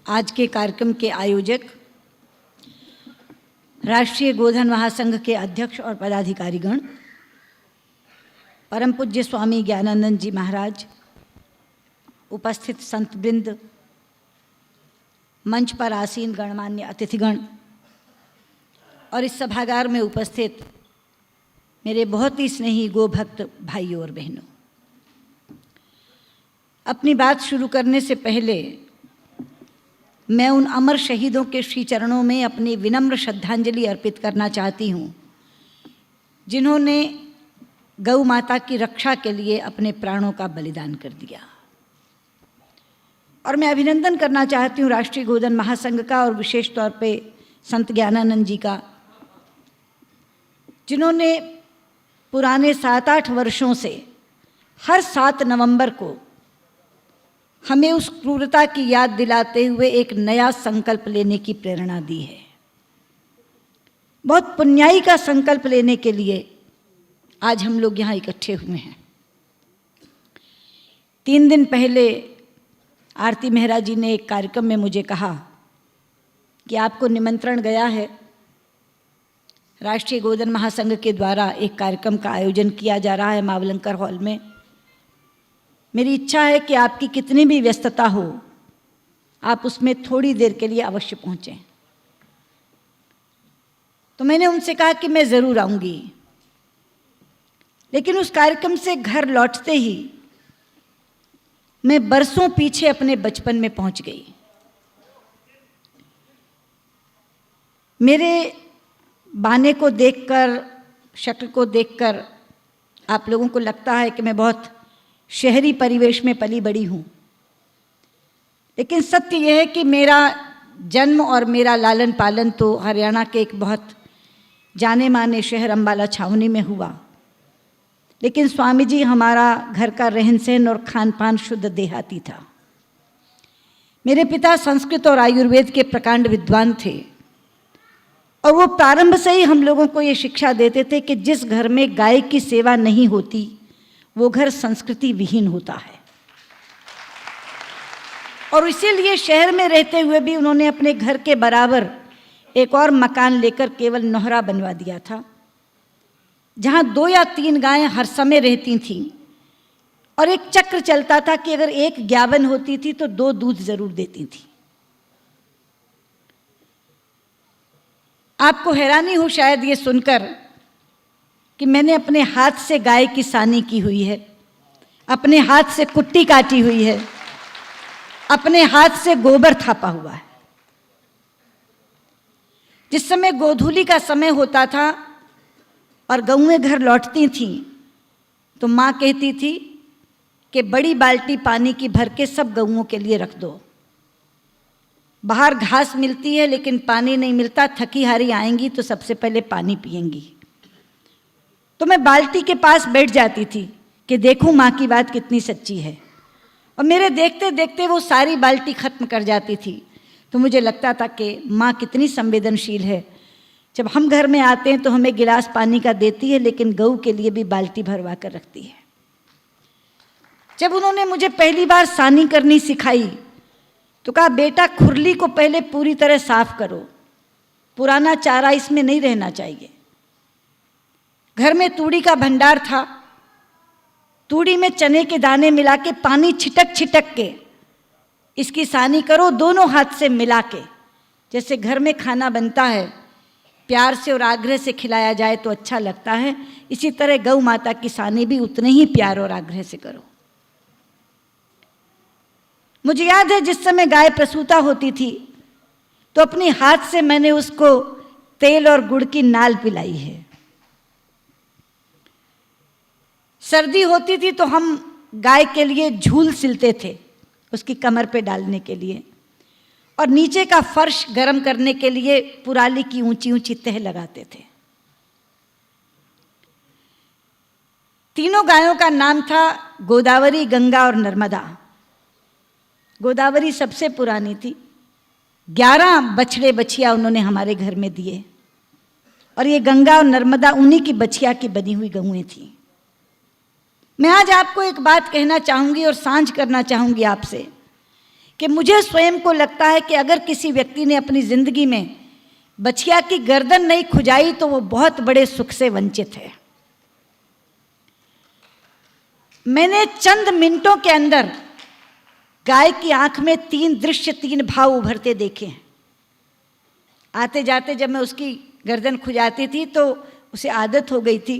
आज के कार्यक्रम के आयोजक, राष्ट्रीय गोधन महासंघ के अध्यक्ष और पदाधिकारीगण, परम पूज्य स्वामी ज्ञानानंद जी महाराज, उपस्थित संतवृंद, मंच पर आसीन गणमान्य अतिथिगण और इस सभागार में उपस्थित मेरे बहुत ही स्नेही गोभक्त भाइयों और बहनों, अपनी बात शुरू करने से पहले मैं उन अमर शहीदों के श्री चरणों में अपनी विनम्र श्रद्धांजलि अर्पित करना चाहती हूँ जिन्होंने गौ माता की रक्षा के लिए अपने प्राणों का बलिदान कर दिया। और मैं अभिनंदन करना चाहती हूँ राष्ट्रीय गोधन महासंघ का और विशेष तौर पे संत ज्ञानानंद जी का, जिन्होंने पुराने 7-8 वर्षों से हर 7 नवंबर को हमें उस क्रूरता की याद दिलाते हुए एक नया संकल्प लेने की प्रेरणा दी है। बहुत पुण्याई का संकल्प लेने के लिए आज हम लोग यहाँ इकट्ठे हुए हैं। 3 दिन पहले आरती मेहरा जी ने एक कार्यक्रम में मुझे कहा कि आपको निमंत्रण गया है, राष्ट्रीय गोधन महासंघ के द्वारा एक कार्यक्रम का आयोजन किया जा रहा है मावलंकर हॉल में। मेरी इच्छा है कि आपकी कितनी भी व्यस्तता हो, आप उसमें थोड़ी देर के लिए अवश्य पहुंचें। तो मैंने उनसे कहा कि मैं ज़रूर आऊंगी, लेकिन उस कार्यक्रम से घर लौटते ही मैं बरसों पीछे अपने बचपन में पहुंच गई। मेरे बाने को देखकर, शक्ल को देखकर आप लोगों को लगता है कि मैं बहुत शहरी परिवेश में पली बड़ी हूँ, लेकिन सत्य यह है कि मेरा जन्म और मेरा लालन पालन तो हरियाणा के एक बहुत जाने माने शहर अम्बाला छावनी में हुआ। लेकिन स्वामी जी हमारा घर का रहन सहन और खान पान शुद्ध देहाती था। मेरे पिता संस्कृत और आयुर्वेद के प्रकांड विद्वान थे और वो प्रारंभ से ही हम लोगों को ये शिक्षा देते थे कि जिस घर में गाय की सेवा नहीं होती वो घर संस्कृति विहीन होता है। और इसीलिए शहर में रहते हुए भी उन्होंने अपने घर के बराबर एक और मकान लेकर केवल नोहरा बनवा दिया था, जहाँ 2 या 3 गायें हर समय रहती थीं और एक चक्र चलता था कि अगर एक ग्यावन होती थी तो 2 दूध जरूर देती थी। आपको हैरानी हो शायद ये सुनकर कि मैंने अपने हाथ से गाय की सानी की हुई है, अपने हाथ से कुट्टी काटी हुई है, अपने हाथ से गोबर थापा हुआ है। जिस समय गोधूली का समय होता था और गऊएं घर लौटती थीं तो माँ कहती थी कि बड़ी बाल्टी पानी की भर के सब गऊओं के लिए रख दो। बाहर घास मिलती है लेकिन पानी नहीं मिलता, थकी हारी आएंगी तो सबसे पहले पानी पिएंगी। तो मैं बाल्टी के पास बैठ जाती थी कि देखूं माँ की बात कितनी सच्ची है, और मेरे देखते देखते वो सारी बाल्टी खत्म कर जाती थी। तो मुझे लगता था कि माँ कितनी संवेदनशील है, जब हम घर में आते हैं तो हमें गिलास पानी का देती है लेकिन गऊ के लिए भी बाल्टी भरवा कर रखती है। जब उन्होंने मुझे पहली बार सानी करनी सिखाई तो कहा, बेटा खुरली को पहले पूरी तरह साफ करो, पुराना चारा इसमें नहीं रहना चाहिए। घर में तूड़ी का भंडार था, तूड़ी में चने के दाने मिला के पानी छिटक छिटक के इसकी सानी करो, दोनों हाथ से मिला के। जैसे घर में खाना बनता है, प्यार से और आग्रह से खिलाया जाए तो अच्छा लगता है, इसी तरह गौ माता की सानी भी उतने ही प्यार और आग्रह से करो। मुझे याद है जिस समय गाय प्रसूता होती थी तो अपने हाथ से मैंने उसको तेल और गुड़ की नाल पिलाई है। सर्दी होती थी तो हम गाय के लिए झूल सिलते थे उसकी कमर पे डालने के लिए, और नीचे का फर्श गर्म करने के लिए पुराली की ऊंची ऊंची तह लगाते थे। तीनों गायों का नाम था गोदावरी, गंगा और नर्मदा। गोदावरी सबसे पुरानी थी, 11 बछड़े बछिया उन्होंने हमारे घर में दिए, और ये गंगा और नर्मदा उन्हीं की बछिया की बनी हुई गऊएं थी। मैं आज आपको एक बात कहना चाहूंगी और सांझ करना चाहूंगी आपसे कि मुझे स्वयं को लगता है कि अगर किसी व्यक्ति ने अपनी जिंदगी में बछिया की गर्दन नहीं खुजाई तो वो बहुत बड़े सुख से वंचित है। मैंने चंद मिनटों के अंदर गाय की आंख में 3 दृश्य, 3 भाव उभरते देखे हैं। आते जाते जब मैं उसकी गर्दन खुजाती थी तो उसे आदत हो गई थी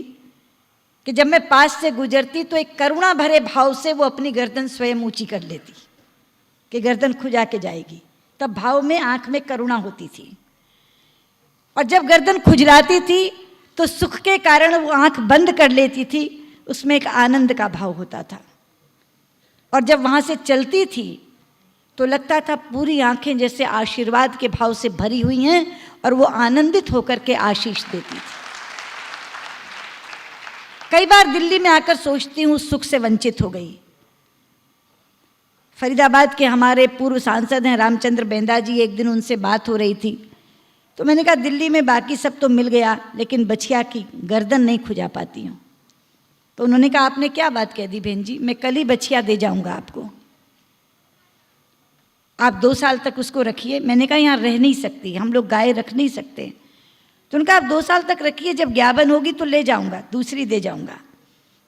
कि जब मैं पास से गुजरती तो एक करुणा भरे भाव से वो अपनी गर्दन स्वयं ऊंची कर लेती कि गर्दन खुजा के जाएगी। तब भाव में आंख में करुणा होती थी। और जब गर्दन खुजलाती थी तो सुख के कारण वो आंख बंद कर लेती थी, उसमें एक आनंद का भाव होता था। और जब वहाँ से चलती थी तो लगता था पूरी आंखें जैसे आशीर्वाद के भाव से भरी हुई हैं और वो आनंदित होकर के आशीष देती थी। कई बार दिल्ली में आकर सोचती हूँ सुख से वंचित हो गई। फरीदाबाद के हमारे पूर्व सांसद हैं रामचंद्र बेंदा जी, एक दिन उनसे बात हो रही थी तो मैंने कहा दिल्ली में बाकी सब तो मिल गया लेकिन बछिया की गर्दन नहीं खुजा पाती हूँ। तो उन्होंने कहा आपने क्या बात कह दी बहन जी, मैं कल ही बछिया दे जाऊंगा आपको, आप 2 साल तक उसको रखिए। मैंने कहा यहाँ रह नहीं सकती, हम लोग गाय रख नहीं सकते। तो उनका आप 2 साल तक रखिए, जब ज्ञापन होगी तो ले जाऊंगा, दूसरी दे जाऊंगा।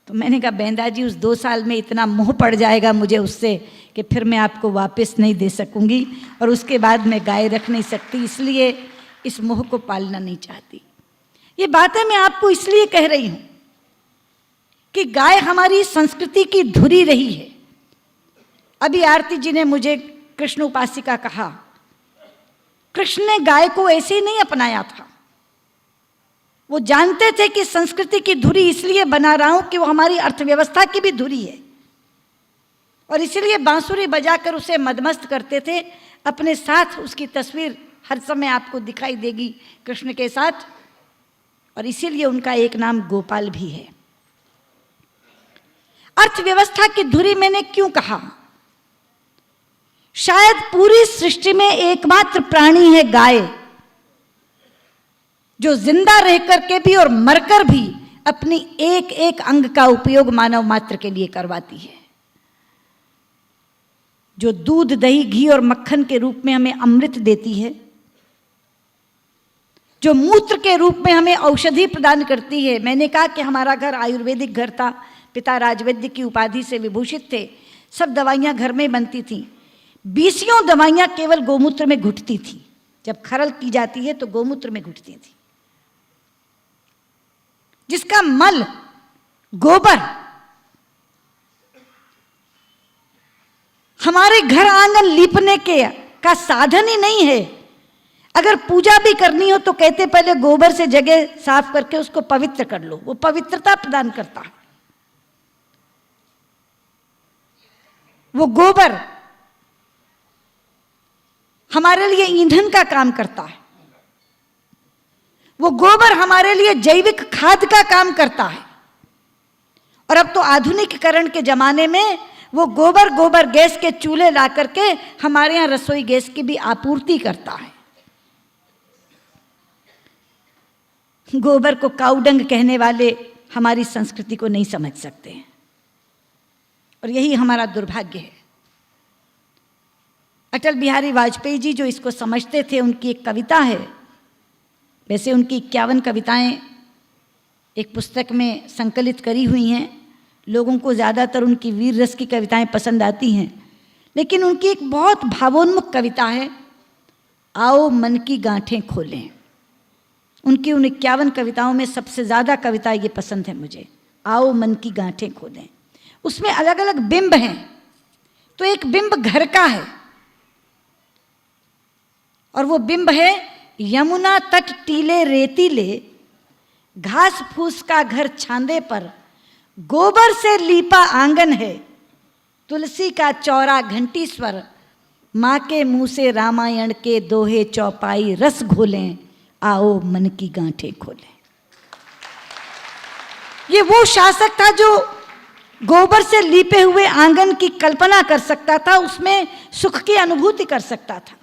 तो मैंने कहा बेंदा जी उस 2 साल में इतना मोह पड़ जाएगा मुझे उससे कि फिर मैं आपको वापस नहीं दे सकूंगी और उसके बाद मैं गाय रख नहीं सकती, इसलिए इस मोह को पालना नहीं चाहती। ये बातें मैं आपको इसलिए कह रही हूं कि गाय हमारी संस्कृति की धुरी रही है। अभी आरती जी ने मुझे कृष्ण उपासिका कहा, कृष्ण ने गाय को ऐसे ही नहीं अपनाया था। वो जानते थे कि संस्कृति की धुरी इसलिए बना रहा हूं कि वो हमारी अर्थव्यवस्था की भी धुरी है और इसीलिए बांसुरी बजाकर उसे मदमस्त करते थे। अपने साथ उसकी तस्वीर हर समय आपको दिखाई देगी कृष्ण के साथ, और इसीलिए उनका एक नाम गोपाल भी है। अर्थव्यवस्था की धुरी मैंने क्यों कहा? शायद पूरी सृष्टि में एकमात्र प्राणी है गाय जो जिंदा रह करके भी और मरकर भी अपनी एक एक अंग का उपयोग मानव मात्र के लिए करवाती है, जो दूध, दही, घी और मक्खन के रूप में हमें अमृत देती है, जो मूत्र के रूप में हमें औषधि प्रदान करती है। मैंने कहा कि हमारा घर आयुर्वेदिक घर था, पिता राजवैद्य की उपाधि से विभूषित थे, सब दवाइयां घर में बनती थीं। 20 दवाइयां केवल गोमूत्र में घुटती थी, जब खरल की जाती है तो गोमूत्र में घुटती थी, जिसका मल, गोबर हमारे घर आंगन लीपने के का साधन ही नहीं है। अगर पूजा भी करनी हो तो कहते पहले गोबर से जगह साफ करके उसको पवित्र कर लो, वो पवित्रता प्रदान करता है। वो गोबर हमारे लिए ईंधन का काम करता है, वो गोबर हमारे लिए जैविक खाद का काम करता है। और अब तो आधुनिकीकरण के जमाने में वो गोबर गैस के चूल्हे ला करके हमारे यहां रसोई गैस की भी आपूर्ति करता है। गोबर को काउडंग कहने वाले हमारी संस्कृति को नहीं समझ सकते हैं और यही हमारा दुर्भाग्य है। अटल बिहारी वाजपेयी जी जो इसको समझते थे, उनकी एक कविता है, वैसे उनकी 51 कविताएं एक पुस्तक में संकलित करी हुई हैं। लोगों को ज़्यादातर उनकी वीर रस की कविताएं पसंद आती हैं, लेकिन उनकी एक बहुत भावोन्मुख कविता है, आओ मन की गांठें खोलें। उनकी उन 51 कविताओं में सबसे ज़्यादा कविता ये पसंद है मुझे, आओ मन की गांठें खोलें। उसमें अलग अलग बिंब हैं, तो एक बिंब घर का है और वो बिंब है यमुना तट टीले रेतीले, घास फूस का घर छांदे पर, गोबर से लीपा आंगन है, तुलसी का चौरा घंटी स्वर, माँ के मुंह से रामायण के दोहे चौपाई रस घोलें, आओ मन की गांठें खोलें। ये वो शासक था जो गोबर से लीपे हुए आंगन की कल्पना कर सकता था, उसमें सुख की अनुभूति कर सकता था।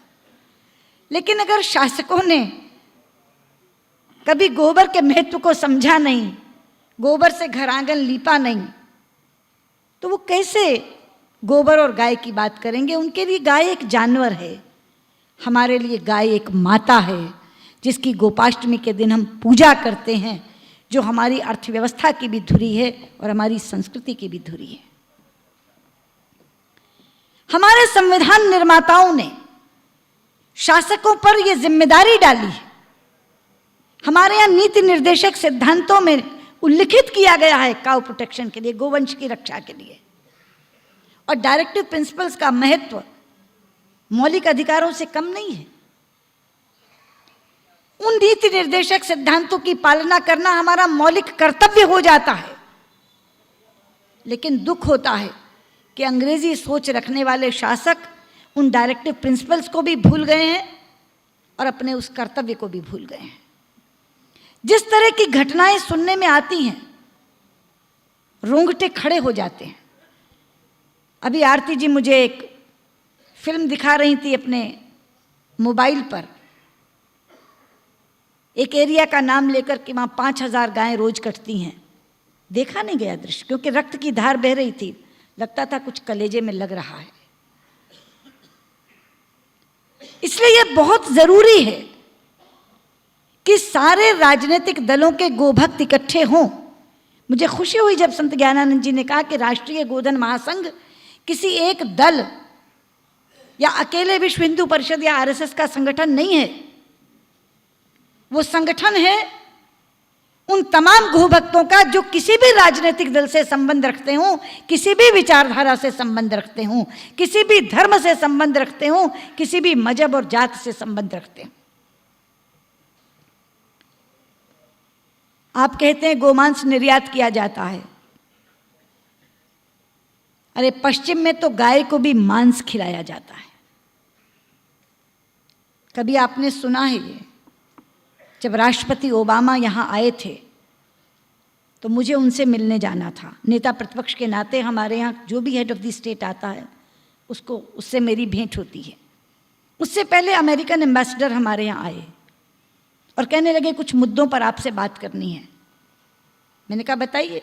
लेकिन अगर शासकों ने कभी गोबर के महत्व को समझा नहीं, गोबर से घर आंगन लीपा नहीं, तो वो कैसे गोबर और गाय की बात करेंगे। उनके लिए गाय एक जानवर है, हमारे लिए गाय एक माता है जिसकी गोपाष्टमी के दिन हम पूजा करते हैं, जो हमारी अर्थव्यवस्था की भी धुरी है और हमारी संस्कृति की भी धुरी है। हमारे संविधान निर्माताओं ने शासकों पर यह जिम्मेदारी डाली है। हमारे यहाँ नीति निर्देशक सिद्धांतों में उल्लिखित किया गया है काउ प्रोटेक्शन के लिए, गोवंश की रक्षा के लिए, और डायरेक्टिव प्रिंसिपल्स का महत्व मौलिक अधिकारों से कम नहीं है। उन नीति निर्देशक सिद्धांतों की पालना करना हमारा मौलिक कर्तव्य हो जाता है। लेकिन दुख होता है कि अंग्रेजी सोच रखने वाले शासक उन डायरेक्टिव प्रिंसिपल्स को भी भूल गए हैं और अपने उस कर्तव्य को भी भूल गए हैं। जिस तरह की घटनाएं सुनने में आती हैं, रोंगटे खड़े हो जाते हैं। अभी आरती जी मुझे एक फिल्म दिखा रही थी अपने मोबाइल पर, एक एरिया का नाम लेकर कि वहाँ 5000 गायें रोज कटती हैं। देखा नहीं गया दृश्य, क्योंकि रक्त की धार बह रही थी, लगता था कुछ कलेजे में लग रहा है। इसलिए यह बहुत जरूरी है कि सारे राजनीतिक दलों के गोभक्त इकट्ठे हों। मुझे खुशी हुई जब संत ज्ञानानंद जी ने कहा कि राष्ट्रीय गोधन महासंघ किसी एक दल या अकेले विश्व हिंदू परिषद या आरएसएस का संगठन नहीं है। वो संगठन है उन तमाम गोभक्तों का जो किसी भी राजनीतिक दल से संबंध रखते हों, किसी भी विचारधारा से संबंध रखते हों, किसी भी धर्म से संबंध रखते हों, किसी भी मजहब और जात से संबंध रखते हों। आप कहते हैं गोमांस निर्यात किया जाता है। अरे पश्चिम में तो गाय को भी मांस खिलाया जाता है। कभी आपने सुना है ये? जब राष्ट्रपति ओबामा यहाँ आए थे तो मुझे उनसे मिलने जाना था। नेता प्रतिपक्ष के नाते हमारे यहाँ जो भी हेड ऑफ द स्टेट आता है उससे मेरी भेंट होती है। उससे पहले अमेरिकन एम्बेसडर हमारे यहाँ आए और कहने लगे कुछ मुद्दों पर आपसे बात करनी है। मैंने कहा बताइए।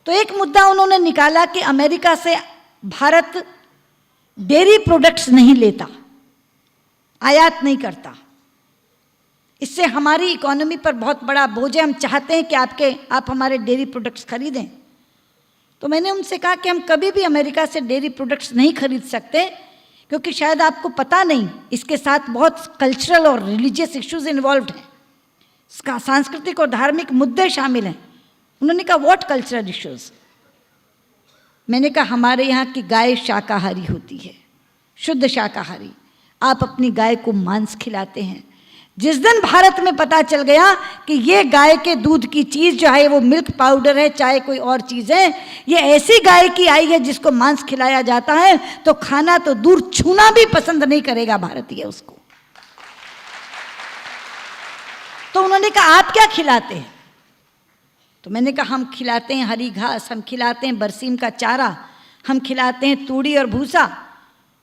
तो एक मुद्दा उन्होंने निकाला कि अमेरिका से भारत डेयरी प्रोडक्ट्स नहीं लेता, आयात नहीं करता, इससे हमारी इकोनॉमी पर बहुत बड़ा बोझ है, हम चाहते हैं कि आप हमारे डेयरी प्रोडक्ट्स खरीदें। तो मैंने उनसे कहा कि हम कभी भी अमेरिका से डेयरी प्रोडक्ट्स नहीं खरीद सकते, क्योंकि शायद आपको पता नहीं इसके साथ बहुत कल्चरल और रिलीजियस इश्यूज इन्वॉल्व हैं, इसका सांस्कृतिक और धार्मिक मुद्दे शामिल हैं। उन्होंने कहा व्हाट कल्चरल इश्यूज? मैंने कहा हमारे यहाँ की गाय शाकाहारी होती है, शुद्ध शाकाहारी। आप अपनी गाय को मांस खिलाते हैं। जिस दिन भारत में पता चल गया कि ये गाय के दूध की चीज़ जो है वो मिल्क पाउडर है चाहे कोई और चीज़ है, ये ऐसी गाय की आई है जिसको मांस खिलाया जाता है, तो खाना तो दूर छूना भी पसंद नहीं करेगा भारतीय उसको। तो उन्होंने कहा आप क्या खिलाते हैं? तो मैंने कहा हम खिलाते हैं हरी घास, हम खिलाते हैं बरसीम का चारा, हम खिलाते हैं तूड़ी और भूसा,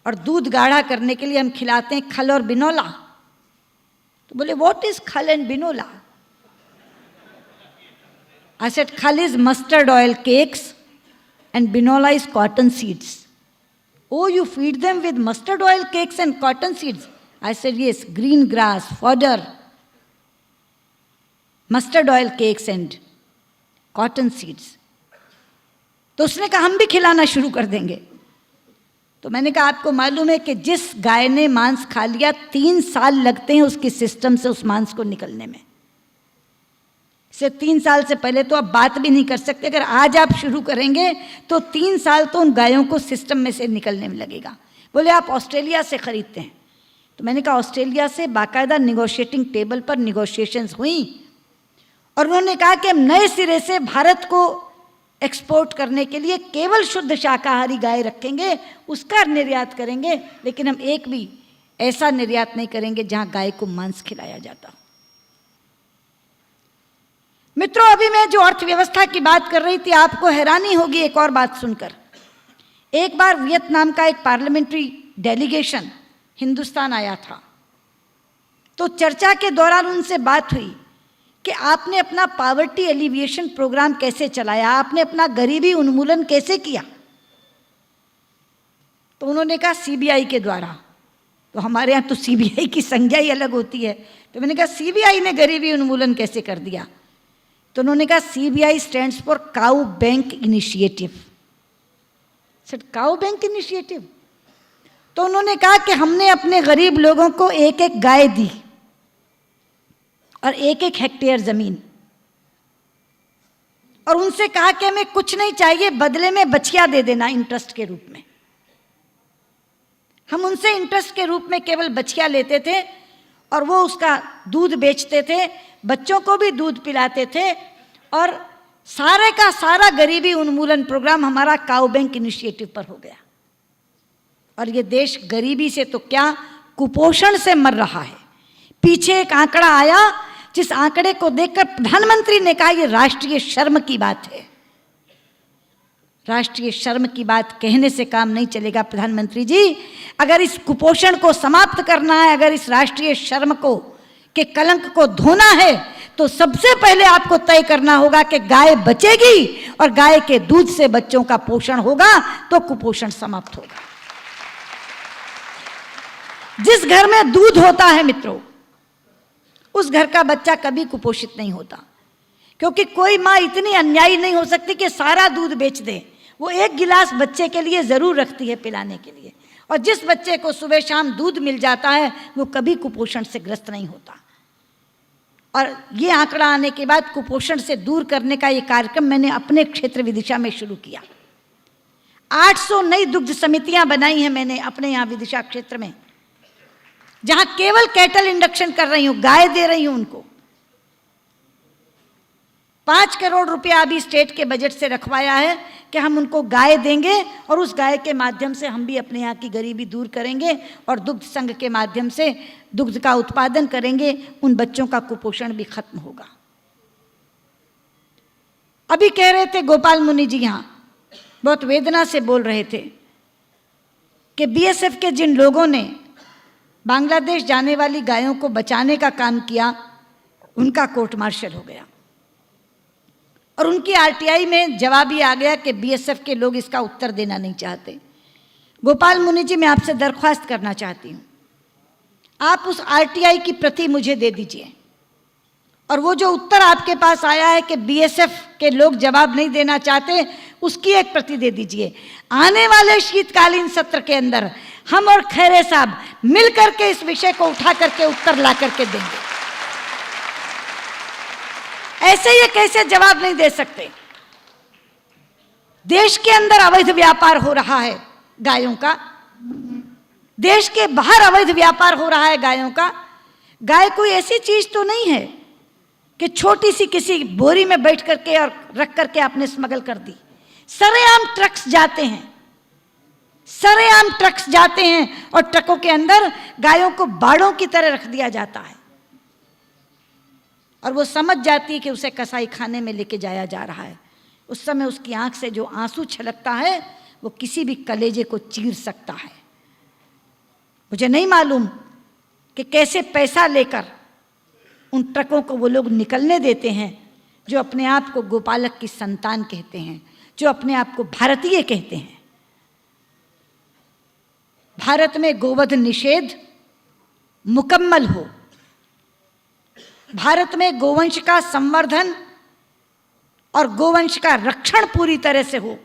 और दूध गाढ़ा करने के लिए हम खिलाते हैं खल और बिनौला। तो बोले व्हाट इज खल and Binola? I said khal is mustard oil cakes and binola is cotton seeds. Oh, you feed them with mustard oil cakes and cotton seeds? I said yes, green grass, fodder, mustard oil cakes and cotton seeds. तो उसने कहा हम भी खिलाना शुरू कर देंगे। तो मैंने कहा आपको मालूम है कि जिस गाय ने मांस खा लिया 3 साल लगते हैं उसके सिस्टम से उस मांस को निकलने में। से 3 साल से पहले तो आप बात भी नहीं कर सकते। अगर आज आप शुरू करेंगे तो 3 साल तो उन गायों को सिस्टम में से निकलने में लगेगा। बोले आप ऑस्ट्रेलिया से खरीदते हैं? तो मैंने कहा ऑस्ट्रेलिया से बाकायदा निगोशिएटिंग टेबल पर निगोशिएशंस हुई और उन्होंने कहा कि हम नए सिरे से भारत को एक्सपोर्ट करने के लिए केवल शुद्ध शाकाहारी गाय रखेंगे, उसका निर्यात करेंगे, लेकिन हम एक भी ऐसा निर्यात नहीं करेंगे जहां गाय को मांस खिलाया जाता। मित्रों, अभी मैं जो अर्थव्यवस्था की बात कर रही थी, आपको हैरानी होगी एक और बात सुनकर। एक बार वियतनाम का एक पार्लियामेंट्री डेलीगेशन हिंदुस्तान आया था, तो चर्चा के दौरान उनसे बात हुई कि आपने अपना पॉवर्टी एलिविएशन प्रोग्राम कैसे चलाया, आपने अपना गरीबी उन्मूलन कैसे किया। तो उन्होंने कहा सीबीआई के द्वारा। तो हमारे यहाँ तो सीबीआई की संज्ञा ही अलग होती है। तो मैंने कहा सीबीआई ने गरीबी उन्मूलन कैसे कर दिया? तो उन्होंने कहा CBI stands for cow bank initiative. Sir cow bank initiative? तो उन्होंने कहा कि हमने अपने गरीब लोगों को एक एक गाय दी और एक एक हेक्टेयर जमीन, और उनसे कहा कि हमें कुछ नहीं चाहिए, बदले में बछिया दे देना इंटरेस्ट के रूप में। हम उनसे इंटरेस्ट के रूप में केवल बछिया लेते थे और वो उसका दूध बेचते थे, बच्चों को भी दूध पिलाते थे, और सारे का सारा गरीबी उन्मूलन प्रोग्राम हमारा काऊ बैंक इनिशिएटिव पर हो गया। और ये देश गरीबी से तो क्या, कुपोषण से मर रहा है। पीछे एक आंकड़ा आया, जिस आंकड़े को देखकर प्रधानमंत्री ने कहा ये राष्ट्रीय शर्म की बात है। राष्ट्रीय शर्म की बात कहने से काम नहीं चलेगा प्रधानमंत्री जी। अगर इस कुपोषण को समाप्त करना है, अगर इस राष्ट्रीय शर्म को के कलंक को धोना है, तो सबसे पहले आपको तय करना होगा कि गाय बचेगी और गाय के दूध से बच्चों का पोषण होगा तो कुपोषण समाप्त होगा। जिस घर में दूध होता है मित्रों, उस घर का बच्चा कभी कुपोषित नहीं होता, क्योंकि कोई माँ इतनी अन्यायी नहीं हो सकती कि सारा दूध बेच दे। वो एक गिलास बच्चे के लिए जरूर रखती है पिलाने के लिए, और जिस बच्चे को सुबह शाम दूध मिल जाता है वो कभी कुपोषण से ग्रस्त नहीं होता। और ये आंकड़ा आने के बाद कुपोषण से दूर करने का ये कार्यक्रम मैंने अपने क्षेत्र विदिशा में शुरू किया। 800 नई दुग्ध समितियां बनाई हैं मैंने अपने यहाँ विदिशा क्षेत्र में, जहां केवल कैटल इंडक्शन कर रही हूं, गाय दे रही हूं उनको। 5 करोड़ रुपया अभी स्टेट के बजट से रखवाया है कि हम उनको गाय देंगे, और उस गाय के माध्यम से हम भी अपने यहाँ की गरीबी दूर करेंगे और दुग्ध संघ के माध्यम से दुग्ध का उत्पादन करेंगे। उन बच्चों का कुपोषण भी खत्म होगा। अभी कह रहे थे गोपाल मुनि जी, यहाँ बहुत वेदना से बोल रहे थे कि बीएसएफ के जिन लोगों ने बांग्लादेश जाने वाली गायों को बचाने का काम किया, उनका कोर्ट मार्शल हो गया, और उनकी आरटीआई में जवाब ये आ गया कि बीएसएफ के लोग इसका उत्तर देना नहीं चाहते। गोपाल मुनि जी, मैं आपसे दरख्वास्त करना चाहती हूँ, आप उस आरटीआई की प्रति मुझे दे दीजिए, और वो जो उत्तर आपके पास आया है कि बीएसएफ के लोग जवाब नहीं देना चाहते, उसकी एक प्रति दे दीजिए। आने वाले शीतकालीन सत्र के अंदर हम और खैरे साहब मिल करके इस विषय को उठा करके उत्तर ला करके देंगे। ऐसे ये कैसे जवाब नहीं दे सकते? देश के अंदर अवैध व्यापार हो रहा है गायों का, देश के बाहर अवैध व्यापार हो रहा है गायों का। गाय कोई ऐसी चीज तो नहीं है कि छोटी सी किसी बोरी में बैठ करके और रख करके आपने स्मगल कर दी। सरेआम ट्रक्स जाते हैं, सरेआम ट्रक्स जाते हैं, और ट्रकों के अंदर गायों को बाड़ों की तरह रख दिया जाता है, और वो समझ जाती है कि उसे कसाई खाने में लेके जाया जा रहा है। उस समय उसकी आंख से जो आंसू छलकता है वो किसी भी कलेजे को चीर सकता है। मुझे नहीं मालूम कि कैसे पैसा लेकर उन ट्रकों को वो लोग निकलने देते हैं जो अपने आप को गोपालक की संतान कहते हैं, जो अपने आप को भारतीय कहते हैं। भारत में गोवध निषेध मुकम्मल हो, भारत में गोवंश का संवर्धन और गोवंश का रक्षण पूरी तरह से हो,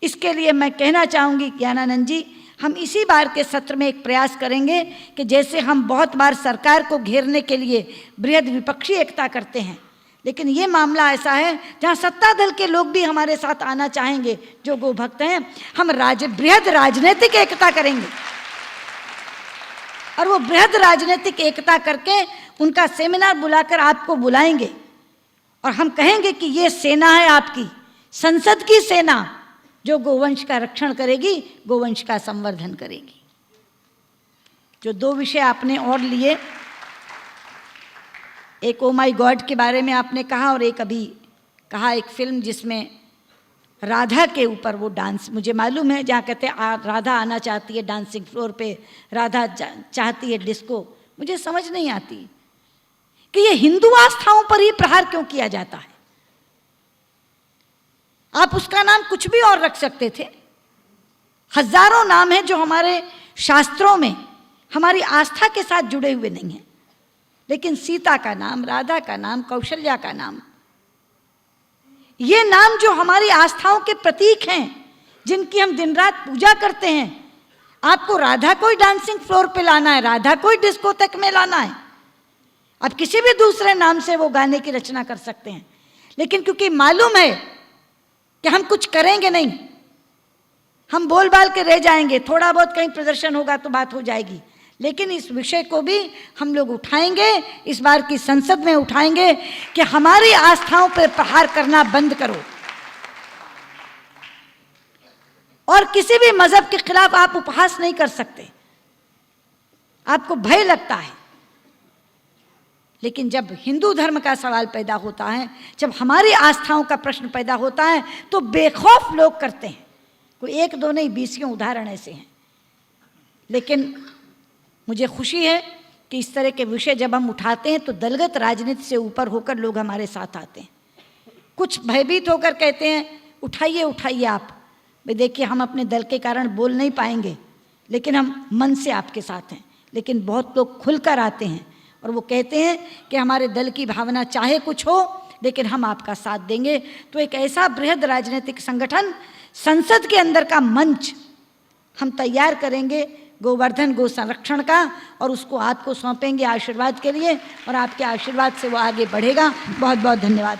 इसके लिए मैं कहना चाहूँगी ज्ञानानंद जी, हम इसी बार के सत्र में एक प्रयास करेंगे कि जैसे हम बहुत बार सरकार को घेरने के लिए बृहद विपक्षी एकता करते हैं, लेकिन ये मामला ऐसा है जहाँ सत्ता दल के लोग भी हमारे साथ आना चाहेंगे जो गोभक्त हैं, हम बृहद राजनीतिक एकता करेंगे, और वो बृहद राजनीतिक एकता करके उनका सेमिनार बुलाकर आपको बुलाएंगे, और हम कहेंगे कि ये सेना है आपकी, संसद की सेना, जो गोवंश का रक्षण करेगी, गोवंश का संवर्धन करेगी। जो 2 विषय आपने और लिए, एक ओ माई गॉड के बारे में आपने कहा, और एक अभी कहा एक फिल्म जिसमें राधा के ऊपर वो डांस, मुझे मालूम है जहाँ कहते हैं राधा आना चाहती है डांसिंग फ्लोर पे, राधा चाहती है डिस्को। मुझे समझ नहीं आती कि ये हिंदू आस्थाओं पर ही प्रहार क्यों किया जाता है। आप उसका नाम कुछ भी और रख सकते थे, हजारों नाम हैं जो हमारे शास्त्रों में हमारी आस्था के साथ जुड़े हुए नहीं हैं, लेकिन सीता का नाम, राधा का नाम, कौशल्या का नाम, ये नाम जो हमारी आस्थाओं के प्रतीक हैं, जिनकी हम दिन रात पूजा करते हैं। आपको राधा को ही डांसिंग फ्लोर पे लाना है, राधा को ही डिस्कोथेक में लाना है, आप किसी भी दूसरे नाम से वो गाने की रचना कर सकते हैं, लेकिन क्योंकि मालूम है कि हम कुछ करेंगे नहीं, हम बोल बाल के रह जाएंगे, थोड़ा बहुत कहीं प्रदर्शन होगा तो बात हो जाएगी, लेकिन इस विषय को भी हम लोग उठाएंगे, इस बार की संसद में उठाएंगे कि हमारी आस्थाओं पर प्रहार करना बंद करो। और किसी भी मजहब के खिलाफ आप उपहास नहीं कर सकते, आपको भय लगता है, लेकिन जब हिंदू धर्म का सवाल पैदा होता है, जब हमारी आस्थाओं का प्रश्न पैदा होता है, तो बेखौफ लोग करते हैं। कोई एक दो नहीं, 20 उदाहरण ऐसे हैं। लेकिन मुझे खुशी है कि इस तरह के विषय जब हम उठाते हैं तो दलगत राजनीति से ऊपर होकर लोग हमारे साथ आते हैं। कुछ भयभीत होकर कहते हैं उठाइए उठाइए आप, भाई देखिए हम अपने दल के कारण बोल नहीं पाएंगे, लेकिन हम मन से आपके साथ हैं। लेकिन बहुत लोग खुलकर आते हैं और वो कहते हैं कि हमारे दल की भावना चाहे कुछ हो, लेकिन हम आपका साथ देंगे। तो एक ऐसा बृहद राजनीतिक संगठन, संसद के अंदर का मंच हम तैयार करेंगे गोवर्धन गो संरक्षण का, और उसको आपको सौंपेंगे आशीर्वाद के लिए, और आपके आशीर्वाद से वो आगे बढ़ेगा। बहुत बहुत धन्यवाद।